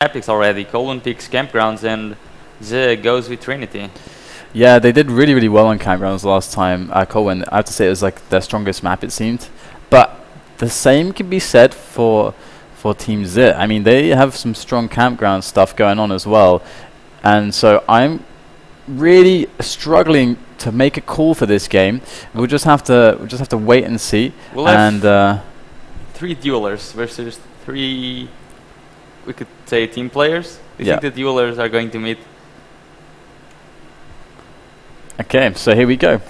Epics already. colwn picks Campgrounds and Z goes with Trinity. Yeah, they did really, really well on Campgrounds last time. colwn, I have to say, it was like their strongest map, it seemed. But the same can be said for Team Z. I mean, they have some strong Campground stuff going on as well. And so I'm really struggling to make a call for this game. We'll just have to wait and see. We'll have 3 duelers versus 3, we could say, team players. Do you think the duelers are going to meet? Okay, so here we go.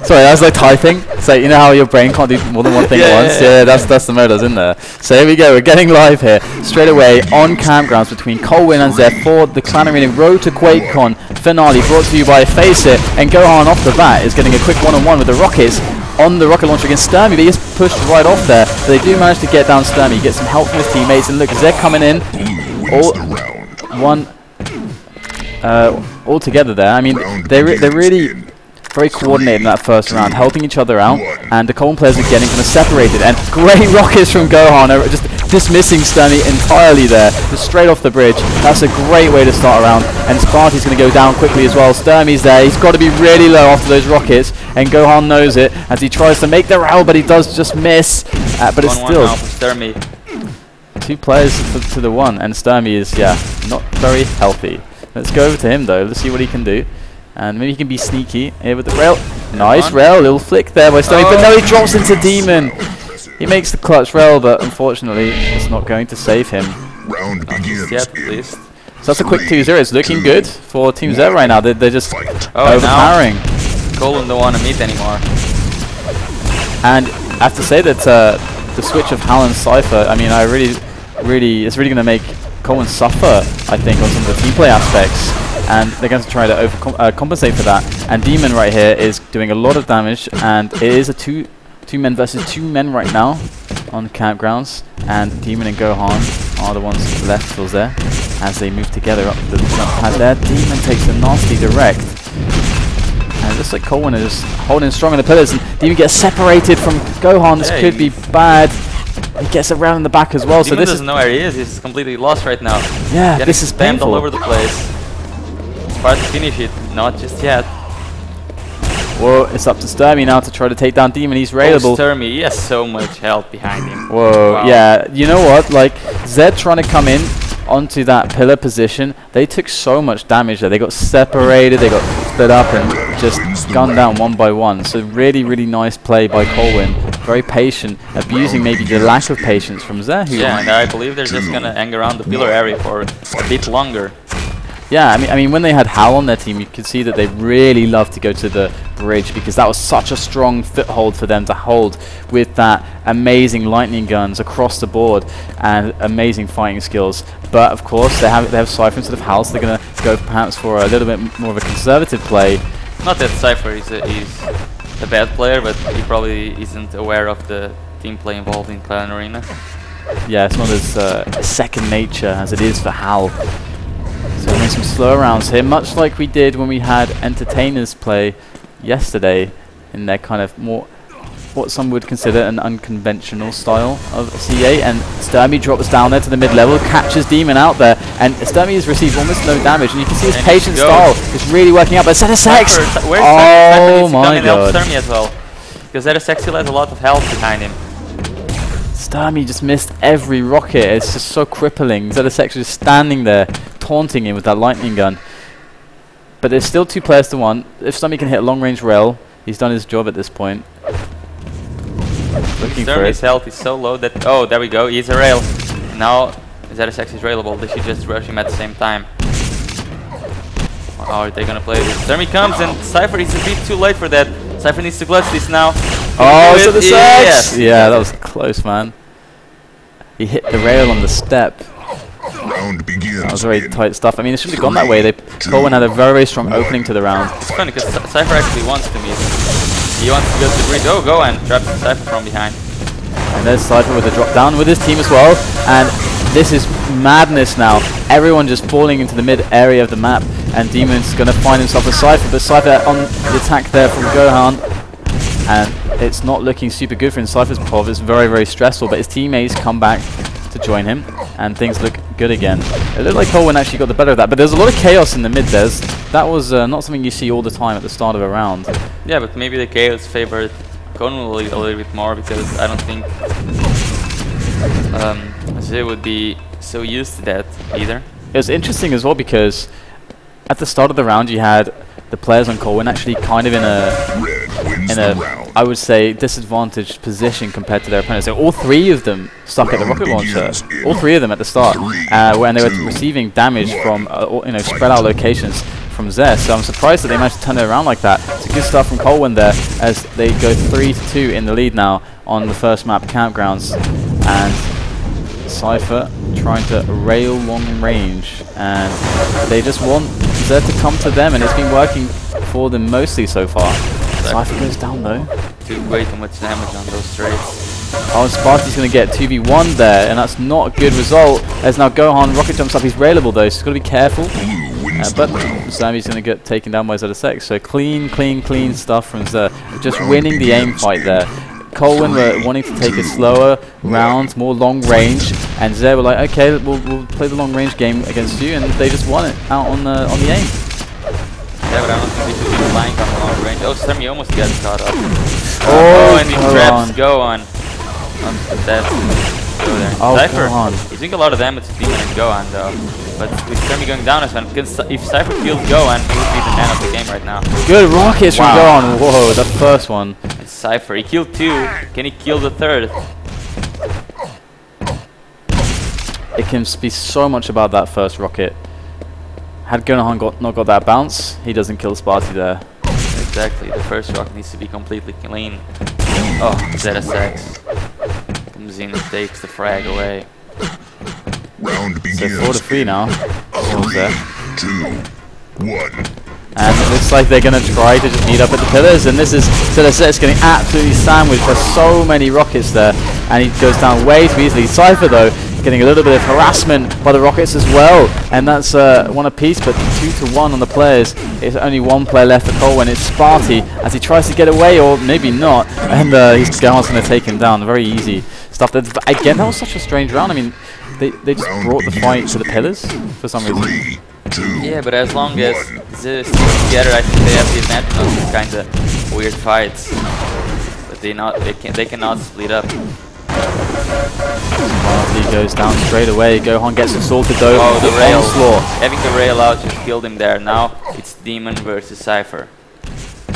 Sorry, I was like typing. So you know how your brain can't do more than one thing at once? Yeah, that's the mode I was in there. So here we go, we're getting live here. Straight away on Campgrounds between colwn and Z for the Clan Arena Road to Quakecon finale, brought to you by FACEIT. And gohan off the bat is getting a quick one-on-one with the Rockets on the rocket launcher against Sturmy, but he gets pushed right off there. But they do manage to get down Sturmy, get some help from his teammates, and look, Z coming in all together there. I mean, they're really very coordinated in that first round, helping each other out, and the colwn players are getting kind of separated. And great rockets from gohan, just dismissing Sturmy entirely there, just straight off the bridge. That's a great way to start a round, and Sparty's going to go down quickly as well. Sturmy's there, he's got to be really low after those rockets, and gohan knows it as he tries to make the round, but he does just miss. But it's still 2 players to the 1, and Sturmy is, not very healthy. Let's go over to him though, let's see what he can do. And maybe he can be sneaky here with the rail. Nice rail, little flick there by Sturmy, but no, he drops into Demon. He makes the clutch rail, but unfortunately it's not going to save him. Round begins. Yet, at least. So that's a quick 2-0. It's looking good for Team Z right now. They're just overpowering. colwn don't want to meet anymore. And I have to say that the switch of Hal and Cypher, I mean, it's really going to make colwn suffer, I think, on some of the team play aspects. And they're going to try to compensate for that. And Demon right here is doing a lot of damage, and it is a two men versus 2 men right now on Campgrounds. And Demon and gohan are the ones left for there as they move together up the jump pad there. Demon takes a nasty direct. And it looks like colwn is holding strong on the pillars, and Demon gets separated from gohan. This could be bad. He gets around in the back as well. Demon so this doesn't know where he is. He's completely lost right now. Yeah, this is painful. All over the place. Hard to finish it, not just yet. Well, it's up to Sturmy now to try to take down Demon. He's raidable. Sturmy, he has so much health behind him. Whoa, wow. Yeah, you know what? Like, Z trying to come in onto that pillar position, they took so much damage there. They got separated, they got split up, and just gunned down one by one. So really, really nice play by colwn. Very patient, abusing maybe the lack of patience from Z. Yeah, and I believe they're just going to hang around the pillar area for a bit longer. Yeah, I mean, when they had Hal on their team, you could see that they really loved to go to the bridge, because that was such a strong foothold for them to hold with that amazing lightning guns across the board and amazing fighting skills. But of course, they have Cypher instead of Hal, so they're going to go perhaps for a little bit more of a conservative play. Not that Cypher is a bad player, but he probably isn't aware of the team play involved in Clan Arena. Yeah, it's not as second nature as it is for Hal. So we're some slow rounds here, much like we did when we had Entertainers play yesterday in their kind of more, what some would consider an unconventional style of CA. And Sturmy drops down there to the mid-level, catches Demon out there, and Sturmy has received almost no damage, and you can see his patient style is really working out. But ZSX! Oh my god. Sturmy as well, because ZSX still has a lot of health behind him. Sturmy just missed every rocket. It's just so crippling. ZSX is standing there, taunting him with that lightning gun. But there's still 2 players to 1. If Sturmy can hit a long-range rail, he's done his job at this point. Looking for it. Sturmy's health is so low that... Oh, there we go. He's a rail. Now ZSX is railable. They should just rush him at the same time. How are they going to play this? Sturmy comes, and Cypher is a bit too late for that. Cypher needs to clutch this now. Oh, so the yes. Yeah, that was close, man. He hit the rail on the step. Round begins. That was very tight stuff. I mean, it shouldn't have gone that way. colwn had a very, very strong opening to the round. It's funny because Cypher actually wants to meet. He wants to go to the bridge. Oh, go and traps Cypher from behind. And there's Cypher with a drop down with his team as well. And this is madness now. Everyone just falling into the mid area of the map. And Demon's going to find himself a Cypher. But Cypher on the attack there from gohan. And it's not looking super good for him. Cypher's POV is very, very stressful. But his teammates come back to join him. And things look good again. It looked like colwn actually got the better of that, but there's a lot of chaos in the mid. That was not something you see all the time at the start of a round. Yeah, but maybe the chaos favored colwn a little bit more, because I don't think Zé would be so used to that either. It was interesting as well because at the start of the round you had the players on colwn actually kind of in a I would say disadvantaged position compared to their opponents. So all three of them stuck at the rocket launcher. All three of them at the start, when they were receiving damage from spread out locations from Zé. So I'm surprised that they managed to turn it around like that. It's good stuff from colwn there as they go 3-2 in the lead now on the first map, Campgrounds, and Cypher trying to rail long range, and they just want Zé to come to them, and it's been working for them mostly so far. Cypher goes down though. Way too much damage on those straights. Oh, Sparty's going to get 2v1 there, and that's not a good result. As now Gohan rocket jumps up. He's railable though, so he's got to be careful. But Sammy's going to get taken down by ZSX. So clean stuff from Zé. Just winning the aim fight there. colwn were wanting to take a slower round, more long range, and Zé were like, okay, we'll play the long range game against you, and they just won it out on the aim. Yeah, but I don't think they should be relying on the long range. Oh, Semi almost gets caught up. And he traps Gohan. That's go there. Oh, Cypher, he's doing a lot of damage to Demon and Gohan though. But with Semi going down as well, because if Cypher kills Gohan, he would be the man of the game right now. Good rockets from Gohan. Whoa, the first one. It's Cypher, he killed 2. Can he kill the 3rd? It can be so much about that first rocket. Had Gohan not got that bounce, he doesn't kill Sparty there. Exactly, the first rocket needs to be completely clean. Oh, ZSX comes in and takes the frag away. Round begins. So 4-3 now. 3, 2, 1. And it looks like they're going to try to just meet up at the pillars, and this is ZSX getting absolutely sandwiched by so many rockets there, and he goes down way too easily. Cypher though, getting a little bit of harassment by the rockets as well, and that's one apiece, but 2-1 on the players. It's only one player left for colwn. It's Sparty as he tries to get away, or maybe not, and Gohan's going to take him down. Very easy stuff. Again, that was such a strange round. I mean, they just brought the fight to the pillars for some reason. Yeah, but as long as they stick together, I think they have the advantage on these kind of weird fights. But they cannot split up. Sparty goes down straight away. Gohan gets assaulted though. Oh, the rail. Having the rail out just killed him there. Now it's Demon versus Cypher.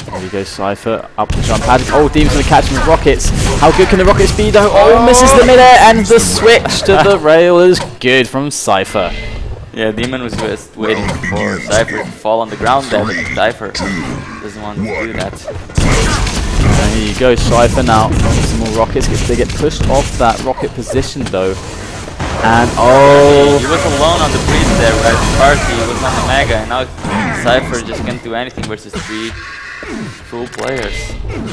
There we go, Cypher up the jump pad. Oh, Demon's going to catch him with rockets. How good can the rockets be though? Oh, misses the midair, and the switch to the rail is good from Cypher. Yeah, Demon was just waiting for Cypher to fall on the ground there, but Cypher doesn't want to do that. And here you go, Cypher now. Some more rockets. They get pushed off that rocket position though. And he was alone on the breeze there, whereas Sparty was on the Mega, and now Cypher just can't do anything versus 3 full players.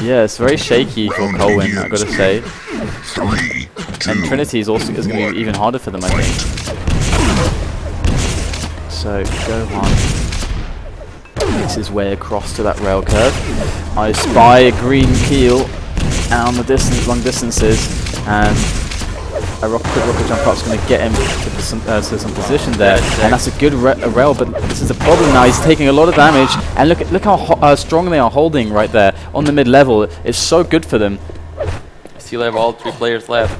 Yeah, it's very shaky for colwn, I've got to say. 3, 2, and Trinity is going to be even harder for them, I think. So Gohan makes his way across to that rail curve. I spy a green keel on the long distances, and a quick rocket jump up is going to get him to some position there, and that's a good rail. But this is a problem now. He's taking a lot of damage, and look how strong they are holding right there on the mid level. It's so good for them. Still have all 3 players left,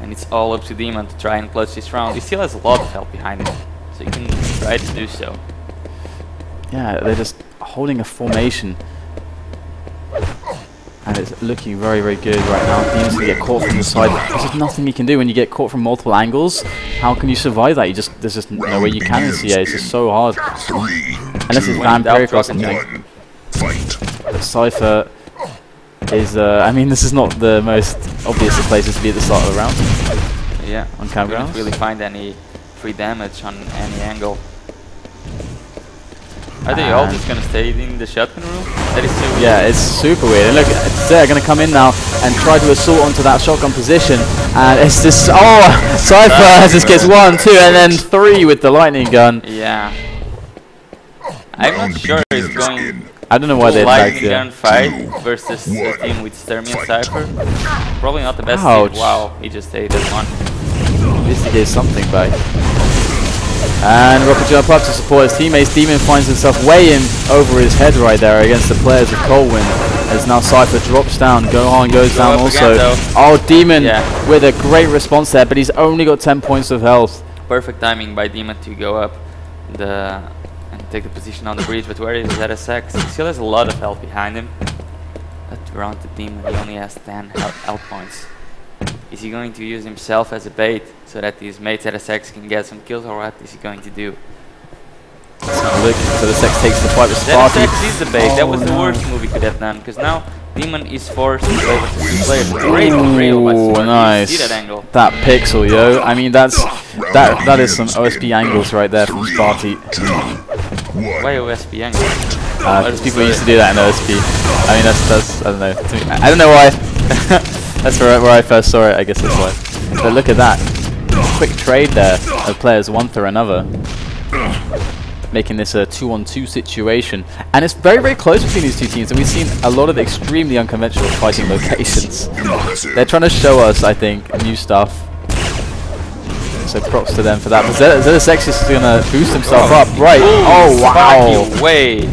and it's all up to Demon to try and clutch this round. He still has a lot of help behind him, so you can try to do so. Yeah, they're just holding a formation, and it's looking very, very good right now. Demon's going to get caught from the side. There's just nothing you can do when you get caught from multiple angles. How can you survive that? There's just no way you can in CA. It's just so hard. Unless it's vampiric or something. But Cypher is, I mean, this is not the most obvious of places to be at the start of the round. Yeah, on Campgrounds. Couldn't really find any free damage on any angle. Are they all just gonna stay in the shotgun room? That is so weird. Yeah, it's super weird. And look, they're gonna come in now and try to assault onto that shotgun position. And it's just, oh, Cypher just gets 1, 2, and then 3 with the lightning gun. Yeah. I'm not sure it's going. I don't know why they lightning gun fight versus a team with Stermy and Cypher. Probably not the best team. Wow, he just ate that one. At least he gave something back. And Rocket jump up to support his teammates. Demon finds himself way in over his head right there against the players of colwn. As now Cypher drops down, Gohan goes down also. Oh, Demon with a great response there, but he's only got 10 points of health. Perfect timing by Demon to go up and take the position on the breach, but where is ZSX? He still has a lot of health behind him. But around the Demon, he only has 10 health points. Is he going to use himself as a bait so that his mate ZSX can get some kills, or what is he going to do? Look, ZSX takes the fight with Sparky. ZSX is the bait. That was the worst move he could have done, because now Demon is forced to play versus 2 players. Great rail by Sparky. Nice. See that angle? That pixel, yo. I mean, that is some OSP angles right there from Sparky. Why OSP angles? Because people used to do that in OSP. I mean, that's I don't know. I don't know why. That's where I first saw it. I guess that's why. But look at that. Quick trade there of players one through another, making this a 2-on-2 situation. And it's very, very close between these two teams, and we've seen a lot of extremely unconventional fighting locations. They're trying to show us, I think, new stuff. So props to them for that. But ZSX is going to boost himself up. Right. Oh, wow. Way.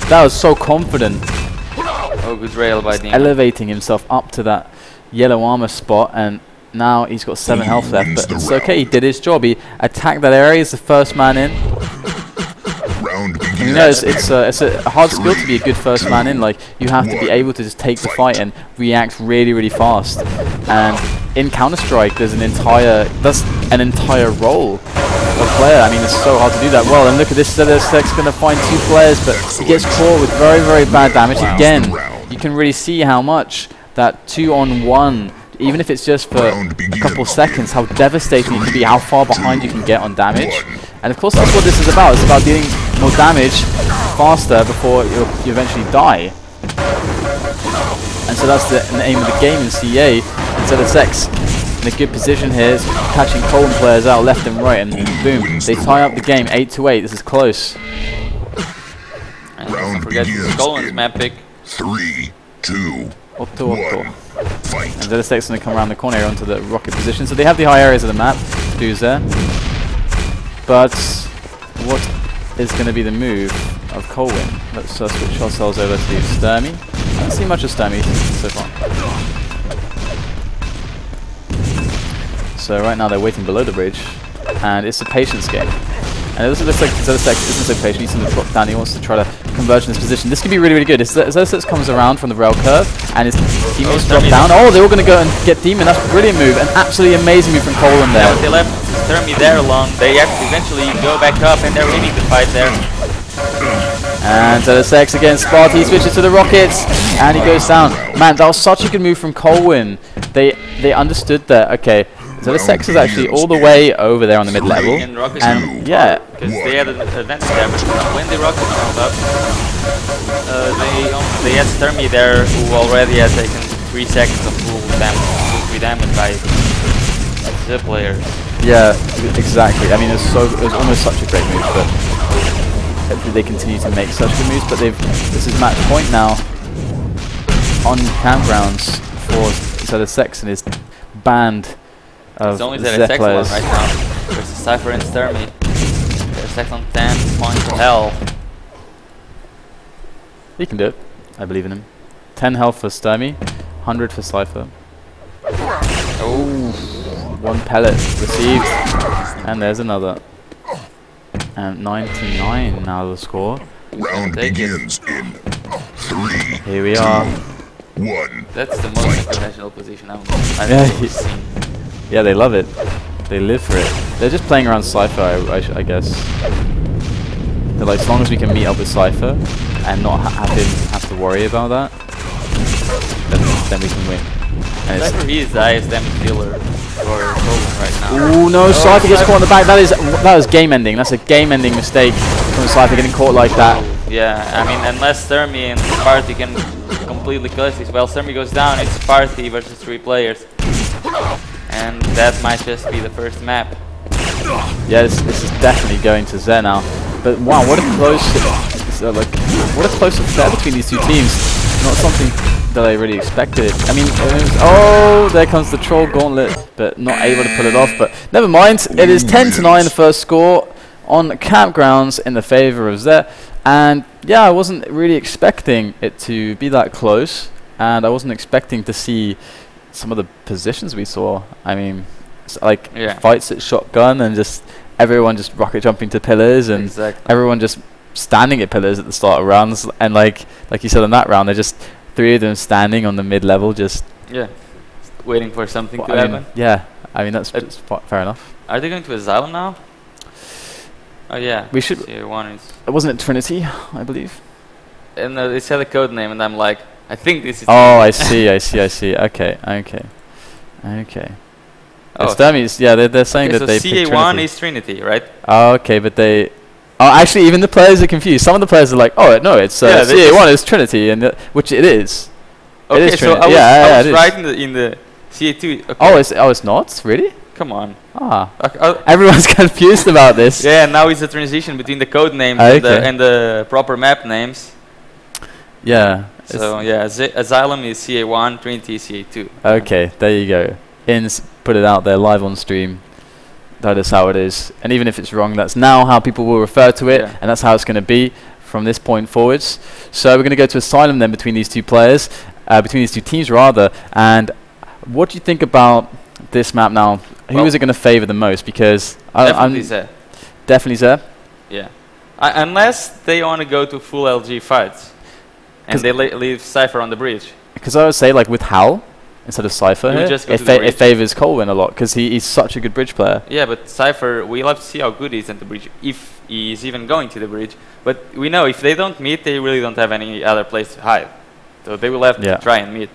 That was so confident. Oh, good rail by Demon. Elevating himself up to that yellow armor spot, and now he's got 7 health left, but it's okay, he did his job. He attacked that area, he's the first man in. You know, it's a hard skill to be a good first man in. Like, you have to be able to just take the fight and react really, really fast. And in Counter-Strike, there's an entire role of player. I mean, it's so hard to do that well. And look at this, ZSX going to find 2 players, but he gets caught with very, very bad damage again. You can really see how much that 2-on-1, even if it's just for a couple seconds, how devastating it can be, how far behind you can get on damage. And of course that's what this is about. It's about dealing more damage faster before you eventually die. And so that's the aim of the game in CA. And ZSX in a good position here, is catching colwn players out left and right, and boom, they tie up the game 8-8. This is close. And don't forget colwn's map pick. 3, 2, 1. Fight. And ZSX is going to come around the corner onto the rocket position. So they have the high areas of the map. Who's there? But what is going to be the move of colwn? Let's switch ourselves over to Sturmy. I don't see much of Sturmy so far. So right now they're waiting below the bridge, and it's a patience game. And it looks like ZSX isn't so patient. He's going to drop down. He wants to try to converge in this position. This could be really, really good. If ZSX comes around from the rail curve and his teammates drop down. Oh, they're all going to go and get Demon. That's a brilliant move. An absolutely amazing move from colwn there. Yeah, but they left Sturmy there alone. They have to eventually go back up, and they're winning the fight there. And ZSX against Sparty, switches to the rockets, and he goes down. Man, that was such a good move from colwn. They understood that, okay, ZSX is actually all the way over there on the mid-level, and yeah. Because they had an advantage there, but when the rockets jumped up, they had Sturmy there, who already had taken 3 seconds of full damage by the players. Yeah, exactly. I mean, it was almost such a great move, but hopefully they continue to make such good moves. But this is match point now on Campgrounds for ZSX and his band of It's only ZSX players right now versus Cypher and Sturmy. ZSX on 10 points of health. He can do it. I believe in him. 10 health for Sturmy, 100 for Cypher. Oh, 1 pellet received, and there's another. And 99 now the score. Round begins in 3. Here we are. 1. That's the most unconventional position I've ever seen. Yeah, they love it. They live for it. They're just playing around Cypher, I guess. They're like, as long as we can meet up with Cypher and not have him have to worry about that, then we can win. And Cypher is the highest damage dealer for colwn right now. Ooh, no, Cypher gets caught in the back. That was game ending. That's a game ending mistake from Cypher getting caught like that. Yeah, I mean, unless Sturmy and Sparty can completely clutch this. Well, Sturmy goes down, it's Sparty versus 3 players. And that might just be the first map. Yeah, this is definitely going to Zer now. But wow, what a close, what a close affair between these two teams. Not something that I really expected. I mean, oh, there comes the Troll Gauntlet, but not able to pull it off. But never mind. It is 10-9 the first score on Campgrounds in the favor of Zet. And yeah, I wasn't really expecting it to be that close, and I wasn't expecting to see some of the positions we saw. I mean, it's like fights at shotgun and just everyone just rocket jumping to pillars, and everyone just standing at pillars at the start of rounds. And like you said in that round, they're just 3 of them standing on the mid-level, just waiting for something to happen. Yeah, I mean that's fair enough. Are they going to Asylum now? Oh yeah, we should. Wasn't it Trinity, I believe? And they said the code name, and I'm like, I think this is. Oh, I see. Okay. Oh, dummies. Yeah, they're saying that they. So CA1 is Trinity, right? Oh, okay, but they. Oh, actually, even the players are confused. Some of the players are like, "Oh, no, it's CA1 is Trinity," and which it is. Okay, it is so I was right in the CA2. Okay. Oh, it's not really. Come on. Everyone's confused about this. Yeah, now it's a transition between the code names and the proper map names. Yeah. So yeah, Asylum is CA1, Trinity is CA2. Okay, there you go. Ins put it out there live on stream. That is how it is. And even if it's wrong, that's now how people will refer to it, and that's how it's going to be from this point forwards. So we're going to go to Asylum then between these two players, between these two teams rather. And what do you think about this map now? Who is it going to favor the most? Because definitely Zed. Definitely Zed? Yeah. Unless they want to go to full LG fights. And they leave Cypher on the bridge. Because I would say, like, with Hal, instead of Cypher here, it favors colwn a lot, because he's such a good bridge player. Yeah, but Cypher, we'll have to see how good he is at the bridge, if he's even going to the bridge. But we know if they don't meet, they really don't have any other place to hide. So they will have to try and meet.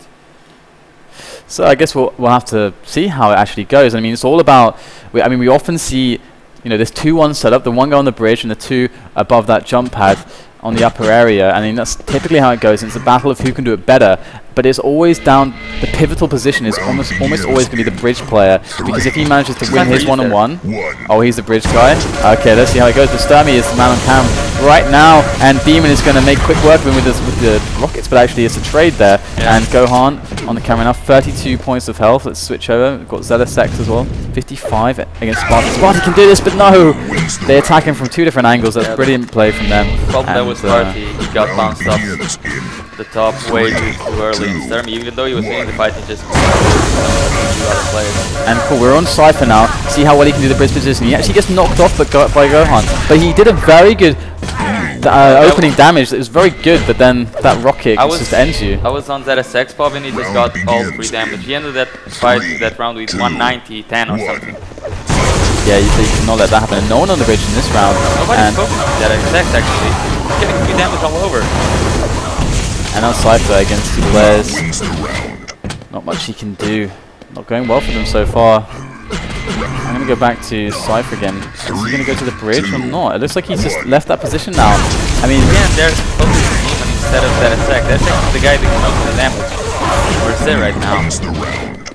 So I guess we'll have to see how it actually goes. I mean, it's all about. We often see, this 2-1 setup, the one guy on the bridge and the 2 above that jump pad on the upper area. I mean, that's typically how it goes. It's a battle of who can do it better. But it's always down. The pivotal position is almost always going to be the bridge player, because if he manages to win his one-on-one, he's the bridge guy. Okay, let's see how it goes. But Sturmy is the man on cam right now, and Demon is going to make quick work of him with the rockets. But actually, it's a trade there. And Gohan on the camera now, 32 points of health. Let's switch over. We've got ZSX as well, 55 against Sparty. Sparty can do this, but no! They attack him from 2 different angles. That's brilliant play from them. The problem there was Sparty. He got bounced off the top way too early. And even though he was winning the fight, he just other players. And cool, we're on Cypher now. See how well he can do the bridge position. He actually gets knocked off by Gohan, but he did a very good opening damage. It was very good, but then that rocket just ends you. I was on ZSX pop and he just got all 3 damage. He ended that fight, that round with 190, 10 or something. Yeah, you cannot let that happen. And no one on the bridge in this round. Nobody's focused on ZSX actually. He's getting 3 damage all over. And now Cypher against 2 players. Not much he can do. Not going well for them so far. I'm going to go back to Cypher again. Is he going to go to the bridge or not? It looks like he's just left that position now. I mean, again, they're focusing Demon instead of ZSX. ZSX is the guy that can open the damage. Where's Zed right now?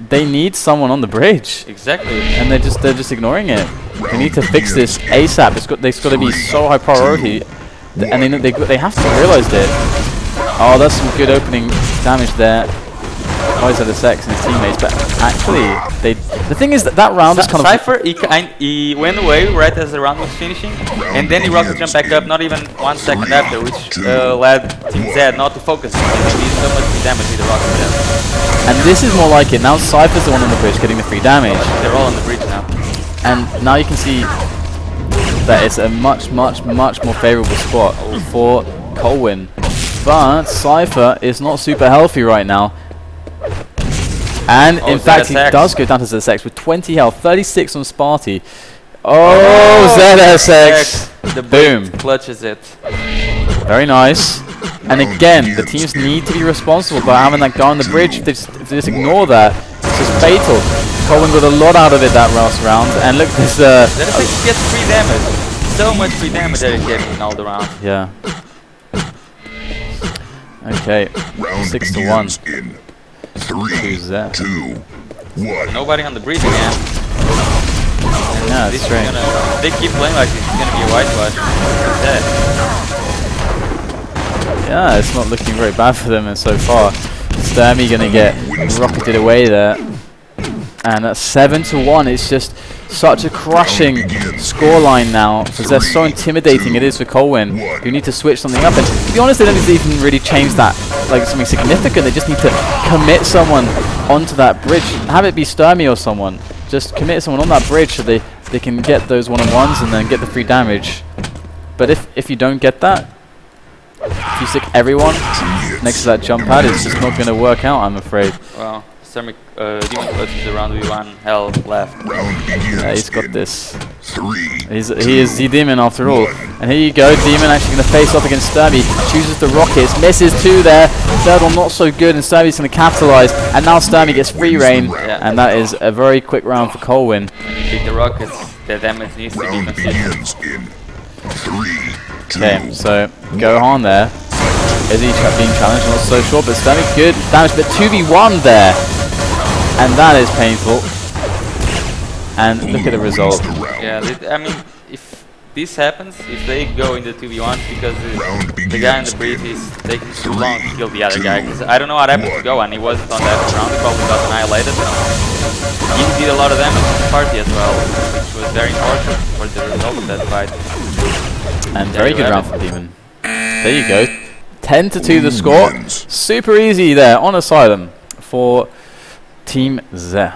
They need someone on the bridge. Exactly. And they're just ignoring it. They need to fix this ASAP. It's got to be so high priority. And they have to realize it. Oh, that's some good opening damage there by ZSX and his teammates, but actually, the thing is that round is kind of... Cypher, he went away right as the round was finishing, and then he rocket jumped back up not even 1 second after, which led Team Z not to focus on him. He did so much free damage with the rocket jump. And this is more like it. Now Cypher's the one on the bridge getting the free damage. They're all on the bridge now. And now you can see that it's a much more favorable spot for colwn. But Cypher is not super healthy right now. And in fact, he does go down to ZSX with 20 health, 36 on Sparty. ZSX! The boom. Clutches it. Very nice. And again, the teams need to be responsible by having that guy on the bridge. If they just ignore that, it's just fatal. colwn got a lot out of it that last round. And look, this... ZSX gets free damage. So much free damage that he's getting all the round. Yeah. Okay, 6-1. 3, 2, 1. Nobody on the bridge again. Yeah, that's strange. If they keep playing like this, it's gonna be a whitewash. Yeah, it's not looking very bad for them so far. Sturmy gonna get rocketed away there. And that's 7-1. It's just such a crushing scoreline now, because they're so intimidating it is for colwn. You need to switch something up, and to be honest, they don't need to even really change that like something significant. They just need to commit someone onto that bridge. Have it be Sturmy or someone. Just commit someone on that bridge so they can get those one-on-ones and then get the free damage. But if you don't get that, if you stick everyone next to that jump pad, it's just not going to work out, I'm afraid. Well, Demon closes the round v1, hell left. Yeah, he's got this. He is the Demon after all. And here you go, Demon actually going to face off against Sturmy. Chooses the rockets, misses 2 there. Third one not so good, and Sturmy's going to capitalize. And now Sturmy gets free reign, and that is a very quick round for colwn. Pick the rockets, the damage needs to be consistent. Okay, so Gohan there. Is he being challenged? Not so sure, but Sturmy good damage, but 2v1 there. And that is painful. And look at the result. Yeah, I mean, if this happens, if they go into 2v1 because the guy in the brief is taking too long to kill the other guy, because I don't know what happened to Gohan. He wasn't on that round, he probably got annihilated. He did a lot of damage to the party as well, which was very important for the result of that fight. And very good round for Demon. There you go. 10-2 the score. Super easy there on Asylum for Team Z.